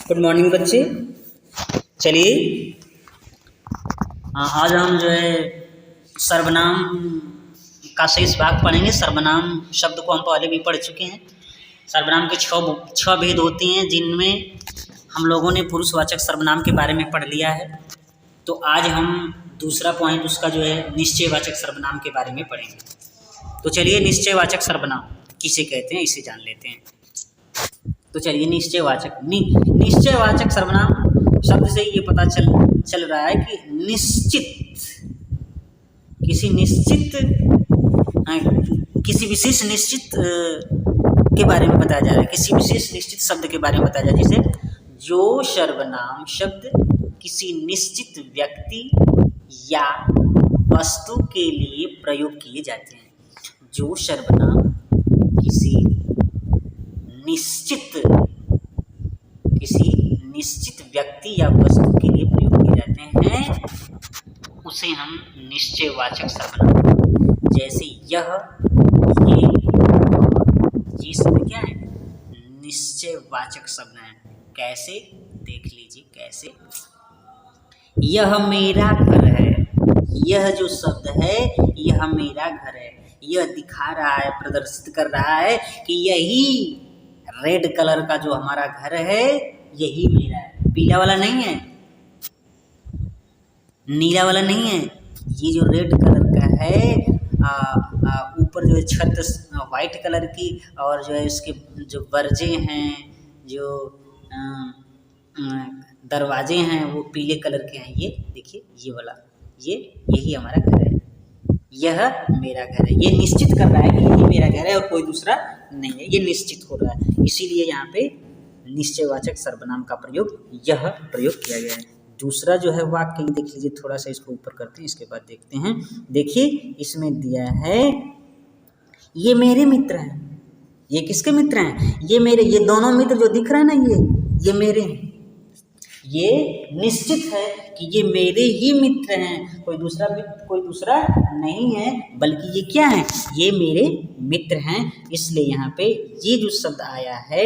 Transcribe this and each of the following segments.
Good morning बच्चे। चलिए आज हम जो है सर्वनाम का शेष भाग पढ़ेंगे। सर्वनाम शब्द को हम पहले भी पढ़ चुके हैं। सर्वनाम के छह भेद होते हैं, जिनमें हम लोगों ने पुरुषवाचक सर्वनाम के बारे में पढ़ लिया है। तो आज हम दूसरा पॉइंट उसका जो है निश्चयवाचक सर्वनाम के बारे में पढ़ेंगे। तो चलिए निश्चयवाचक सर्वनाम किसे कहते हैं इसे जान लेते हैं। तो चलिए निश्चयवाचक सर्वनाम शब्द से ये पता चल रहा है कि किसी विशेष निश्चित के बारे में बताया जा रहा है, किसी विशेष निश्चित शब्द के बारे में बताया जा रहा है। जैसे जो सर्वनाम शब्द किसी निश्चित व्यक्ति या वस्तु के लिए प्रयोग किए जाते हैं। जो सर्वनाम किसी निश्चित व्यक्ति या वस्तु के लिए प्रयोग किए जाते हैं उसे हम निश्चयवाचक सर्वनाम। जैसे यह, ये शब्द क्या है? निश्चयवाचक शब्द है। कैसे? देख लीजिए कैसे। यह मेरा घर है। यह जो शब्द है यह मेरा घर है। यह दिखा रहा है, प्रदर्शित कर रहा है कि यही रेड कलर का जो हमारा घर है यही मेरा है। पीला वाला नहीं है, नीला वाला नहीं है। ये जो रेड कलर का है, ऊपर जो है छत वाइट कलर की, और जो है इसके जो बरजे हैं, जो दरवाजे हैं वो पीले कलर के हैं। ये देखिए, ये वाला, यही हमारा घर है। यह मेरा घर है। ये निश्चित कर रहा है कि यही मेरा घर है और कोई दूसरा नहीं है। ये निश्चित हो रहा है, इसीलिए यहाँ पे निश्चयवाचक सर्वनाम का प्रयोग किया गया है। दूसरा जो है वाक्य देख लीजिए, थोड़ा सा इसको ऊपर करते हैं, इसके बाद देखते हैं। देखिए इसमें दिया है ये मेरे मित्र हैं। ये किसके मित्र हैं? ये मेरे। ये दोनों मित्र जो दिख रहे हैं ना, ये मेरे हैं। ये निश्चित है कि ये मेरे ही मित्र हैं, कोई दूसरा नहीं है, बल्कि ये क्या है? ये मेरे मित्र हैं। इसलिए यहाँ पे ये जो शब्द आया है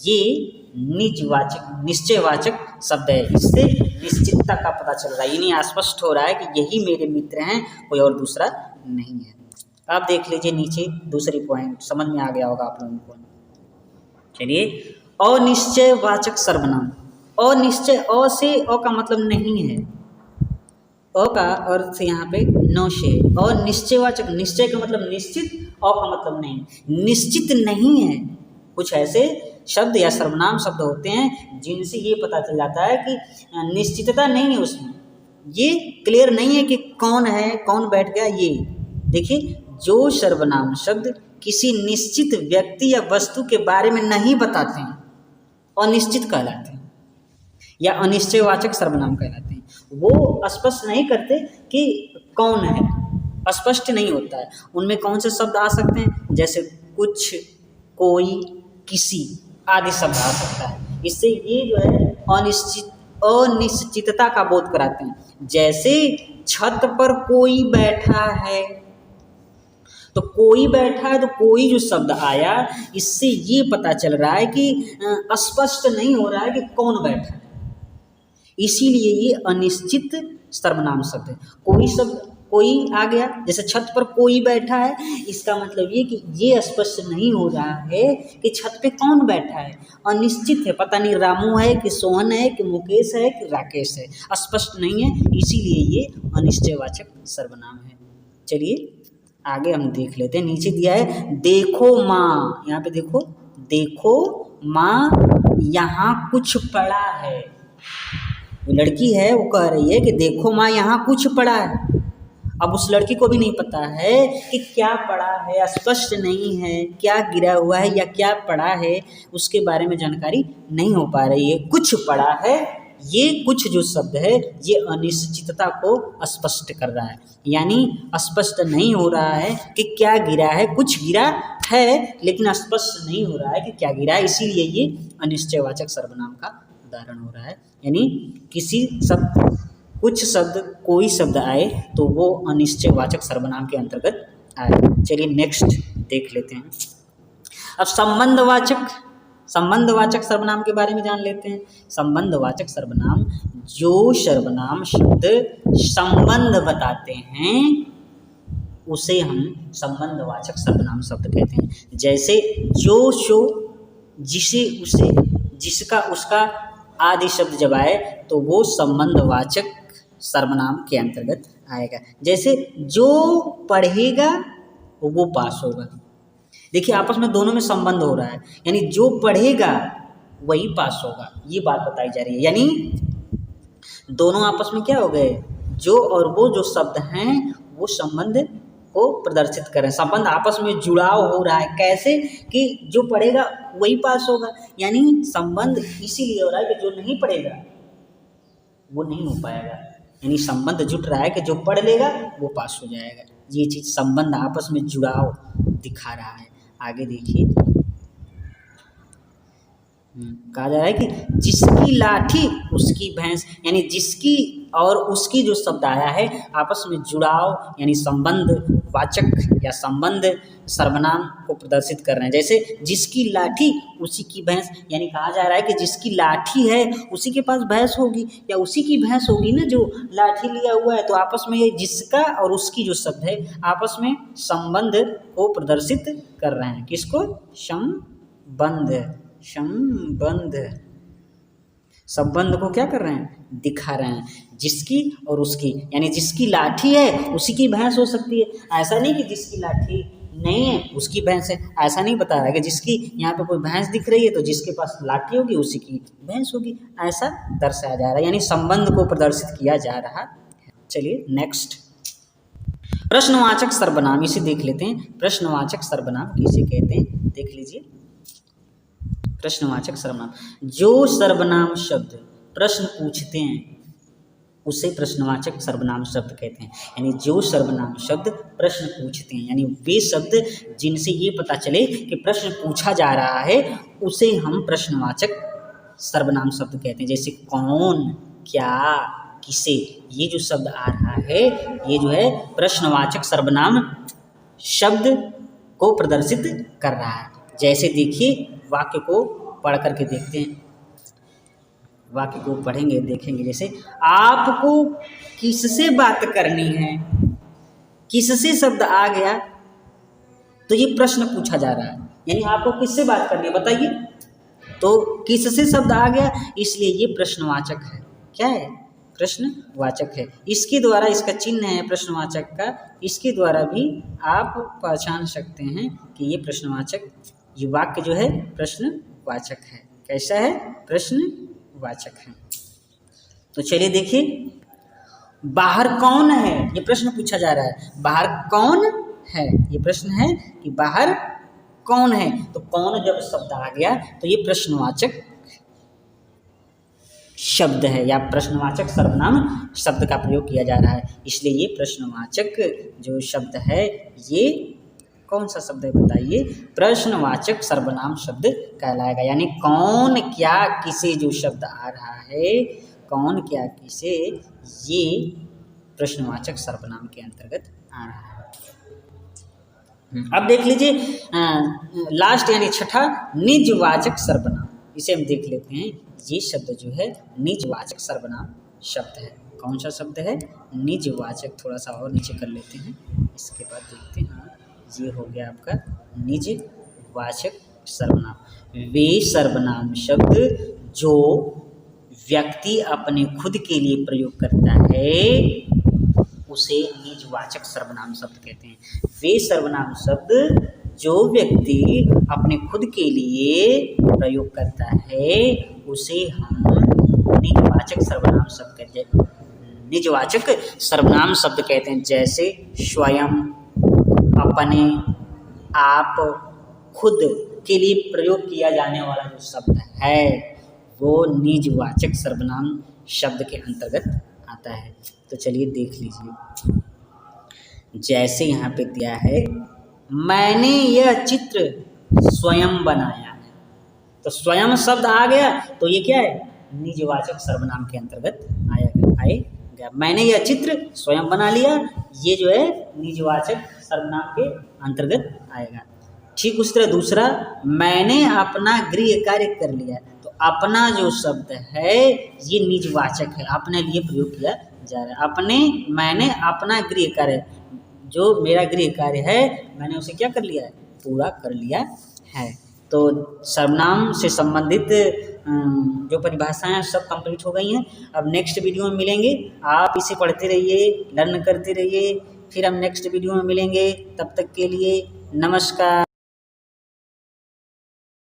ये निश्चयवाचक शब्द है। इससे निश्चितता का पता चल रहा है, यानी स्पष्ट हो रहा है कि यही मेरे मित्र हैं, कोई और दूसरा नहीं है। आप देख लीजिए नीचे दूसरी पॉइंट, समझ में आ गया होगा आप लोगों को। चलिए अनिश्चयवाचक सर्वनाम। अनिश्चय, अ से अ का मतलब नहीं है। अ का अर्थ यहाँ पे न से। अनिश्चयवाचक, निश्चय का मतलब निश्चित, अ का मतलब नहीं। निश्चित नहीं है। कुछ ऐसे शब्द या सर्वनाम शब्द होते हैं जिनसे ये पता चल जाता है कि निश्चितता नहीं है उसमें, ये क्लियर नहीं है कि कौन है, कौन बैठ गया। ये देखिए, जो सर्वनाम शब्द किसी निश्चित व्यक्ति या वस्तु के बारे में नहीं बताते हैं अनिश्चित कहलाते हैं या अनिश्चयवाचक सर्वनाम कहलाते हैं। वो स्पष्ट नहीं करते कि कौन है, स्पष्ट नहीं होता है। उनमें कौन से शब्द आ सकते हैं? जैसे कुछ, कोई, किसी आदि शब्द आ सकता है। इससे ये जो है अनिश्चितता का बोध कराते हैं। जैसे छत पर कोई बैठा है, तो कोई बैठा है, तो कोई जो शब्द आया इससे ये पता चल रहा है कि स्पष्ट नहीं हो रहा है कि कौन बैठा है, इसीलिए ये अनिश्चित सर्वनाम शब्द है। कोई शब्द, कोई आ गया, जैसे छत पर कोई बैठा है, इसका मतलब ये कि ये स्पष्ट नहीं हो रहा है कि छत पे कौन बैठा है, अनिश्चित है। पता नहीं रामू है कि सोहन है कि मुकेश है कि राकेश है, स्पष्ट नहीं है, इसीलिए ये अनिश्चयवाचक सर्वनाम है। चलिए आगे हम देख लेते हैं। नीचे दिया है देखो माँ, यहाँ पे देखो माँ यहाँ कुछ पड़ा है। वो लड़की है, वो कह रही है कि देखो माँ यहाँ कुछ पड़ा है। अब उस लड़की को भी नहीं पता है कि क्या पड़ा है, स्पष्ट नहीं है, क्या गिरा हुआ है या क्या पड़ा है, उसके बारे में जानकारी नहीं हो पा रही है। कुछ पड़ा है, ये कुछ जो शब्द है ये अनिश्चितता को स्पष्ट कर रहा है, यानी स्पष्ट नहीं हो रहा है कि क्या गिरा है। कुछ गिरा है लेकिन स्पष्ट नहीं हो रहा है कि क्या गिरा है, इसीलिए ये अनिश्चयवाचक सर्वनाम का उदाहरण हो रहा है। यानी किसी शब्द, कुछ शब्द, कोई शब्द आए तो वो अनिश्चयवाचक सर्वनाम के अंतर्गत आए। चलिए नेक्स्ट देख लेते हैं। अब संबंधवाचक संबंधवाचक सर्वनाम के बारे में जान लेते हैं। संबंधवाचक सर्वनाम, जो सर्वनाम शब्द संबंध बताते हैं उसे हम संबंधवाचक सर्वनाम शब्द कहते हैं। जैसे जो, शो, जिसे, उसे, जिसका, उसका आदि शब्द जब आए तो वो संबंधवाचक सर्वनाम के अंतर्गत आएगा। जैसे जो पढ़ेगा वो पास होगा। देखिए आपस में दोनों में संबंध हो रहा है, यानी जो पढ़ेगा वही पास होगा, ये बात बताई जा रही है। यानी दोनों आपस में क्या हो गए, जो और वो जो शब्द हैं वो संबंध को प्रदर्शित कर रहे हैं। संबंध आपस में जुड़ाव हो रहा है। कैसे कि जो पढ़ेगा वही पास होगा, यानी संबंध इसीलिए हो रहा है कि जो नहीं पढ़ेगा वो नहीं हो पाएगा, यानी संबंध जुट रहा है कि जो पढ़ लेगा वो पास हो जाएगा। ये चीज़ संबंध आपस में जुड़ाव दिखा रहा है। आगे देखिए, कहा जा रहा है कि जिसकी लाठी उसकी भैंस, यानी जिसकी और उसकी जो शब्द आया है आपस में जुड़ाव यानी संबंध वाचक या संबंध सर्वनाम को प्रदर्शित कर रहे हैं। जैसे जिसकी लाठी उसी की भैंस, यानी कहा जा रहा है कि जिसकी लाठी है उसी के पास भैंस होगी या उसी की भैंस होगी ना जो लाठी लिया हुआ है। तो आपस में ये जिसका और उसकी जो शब्द है आपस में संबंध को प्रदर्शित कर रहे हैं। किसको? संबंध, संबंध, संबंध को क्या कर रहे हैं? दिखा रहे हैं। जिसकी और उसकी, यानी जिसकी लाठी है उसी की भैंस हो सकती है। ऐसा नहीं कि जिसकी लाठी नहीं है उसकी भैंस है, ऐसा नहीं बता रहा है कि जिसकी यहाँ पे कोई भैंस दिख रही है तो जिसके पास लाठी होगी उसी की भैंस होगी, ऐसा दर्शाया जा रहा है, यानी संबंध को प्रदर्शित किया जा रहा है। चलिए नेक्स्ट, प्रश्नवाचक सर्वनाम, इसे देख लेते हैं। प्रश्नवाचक सर्वनाम किसे कहते हैं देख लीजिए। प्रश्नवाचक सर्वनाम, जो सर्वनाम शब्द प्रश्न पूछते हैं उसे प्रश्नवाचक सर्वनाम शब्द कहते हैं। यानी जो सर्वनाम शब्द प्रश्न पूछते हैं, यानी वे शब्द जिनसे ये पता चले कि प्रश्न पूछा जा रहा है उसे हम प्रश्नवाचक सर्वनाम शब्द कहते हैं। जैसे कौन, क्या, किसे, ये जो शब्द आ रहा है ये जो है प्रश्नवाचक सर्वनाम शब्द को प्रदर्शित कर रहा है। जैसे देखिए वाक्य को पढ़ करके देखते हैं, वाक्य को पढ़ेंगे देखेंगे। जैसे आपको किससे बात करनी है, किससे शब्द आ गया तो ये प्रश्न पूछा जा रहा है, यानी आपको किससे बात करनी है बताइए, तो किससे शब्द आ गया इसलिए ये प्रश्नवाचक है। क्या है? प्रश्नवाचक है। इसके द्वारा, इसका चिन्ह है प्रश्नवाचक का, इसके द्वारा भी आप पहचान सकते हैं कि ये प्रश्नवाचक, ये वाक्य जो है प्रश्नवाचक है। कैसा है? प्रश्नवाचक है। तो चलिए देखिए, बाहर कौन है, ये प्रश्न पूछा जा रहा है। बाहर कौन है, ये प्रश्न है कि बाहर कौन है। तो कौन जब शब्द आ गया तो ये प्रश्नवाचक शब्द है या प्रश्नवाचक सर्वनाम शब्द का प्रयोग किया जा रहा है, इसलिए ये प्रश्नवाचक जो शब्द है ये कौन सा शब्द है बताइए? प्रश्नवाचक सर्वनाम शब्द कहलाएगा। यानी कौन, क्या, किसे जो शब्द आ रहा है, कौन, क्या, किसे, ये प्रश्नवाचक सर्वनाम के अंतर्गत आ रहा है। अब देख लीजिए लास्ट यानी छठा, निजवाचक सर्वनाम, इसे हम देख लेते हैं। ये शब्द जो है निजवाचक सर्वनाम शब्द है। कौन सा शब्द है? निजवाचक। थोड़ा सा और नीचे कर लेते हैं, इसके बाद देखते हैं। हाँ, ये हो गया आपका निजवाचक सर्वनाम। वे सर्वनाम शब्द जो व्यक्ति अपने खुद के लिए प्रयोग करता है उसे निजवाचक सर्वनाम शब्द कहते हैं। वे सर्वनाम शब्द जो व्यक्ति अपने खुद के लिए प्रयोग करता है उसे हम निजवाचक सर्वनाम शब्द कहते हैं। निजवाचक सर्वनाम शब्द कहते हैं। जैसे स्वयं, अपने, आप, खुद के लिए प्रयोग किया जाने वाला जो शब्द है वो निजवाचक सर्वनाम शब्द के अंतर्गत आता है। तो चलिए देख लीजिए, जैसे यहाँ पे दिया है मैंने यह चित्र स्वयं बनाया है, तो स्वयं शब्द आ गया तो ये क्या है? निजवाचक सर्वनाम के अंतर्गत आएगा। मैंने यह चित्र स्वयं बना लिया, ये जो है निजवाचक सर्वनाम के अंतर्गत आएगा। ठीक उस तरह दूसरा, मैंने अपना गृह कार्य कर लिया। तो अपना जो शब्द है ये निजवाचक है, अपने लिए प्रयोग किया जा रहा है। मैंने अपना गृह कार्य, जो मेरा गृह कार्य है मैंने उसे क्या कर लिया है, पूरा कर लिया है। तो सर्वनाम से संबंधित जो परिभाषाएं सब कंप्लीट हो गई हैं। अब नेक्स्ट वीडियो में मिलेंगे, आप इसे पढ़ते रहिए, लर्न करते रहिए, फिर हम नेक्स्ट वीडियो में मिलेंगे। तब तक के लिए नमस्कार।